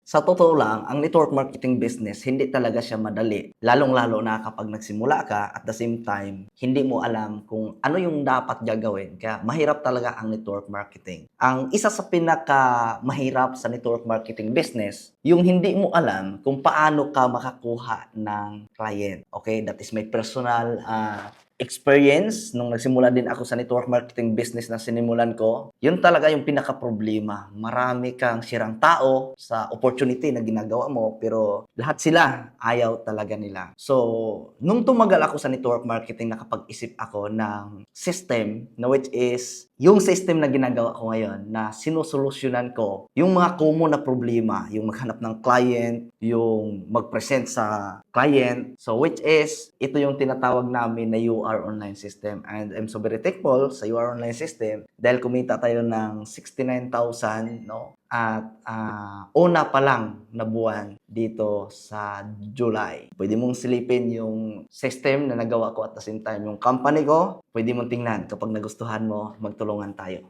Sa totoo lang, ang network marketing business, hindi talaga siya madali. Lalong-lalo na kapag nagsimula ka, at the same time, hindi mo alam kung ano yung dapat gagawin. Kaya mahirap talaga ang network marketing. Ang isa sa pinaka mahirap sa network marketing business, yung hindi mo alam kung paano ka makakuha ng client. Okay, that is my personal experience nung nagsimula din ako sa network marketing business na sinimulan ko. Yun talaga yung pinaka-problema. Marami kang sirang tao sa opportunity na ginagawa mo, pero lahat sila ayaw talaga nila. So, nung tumagal ako sa network marketing, nakapag-isip ako ng system na which is yung system na ginagawa ko ngayon na sinusolusyonan ko yung mga common na problema, yung maghanap ng client, yung mag-present sa client. So, which is, ito yung tinatawag namin na UR online system. And I'm so very thankful sa UR online system dahil kumita tayo ng 69,000, no? At una pa lang na buwan dito sa July. Pwede mong silipin yung system na nagawa ko at the same time yung company ko. Pwede mong tingnan kapag nagustuhan mo, magtulungan tayo.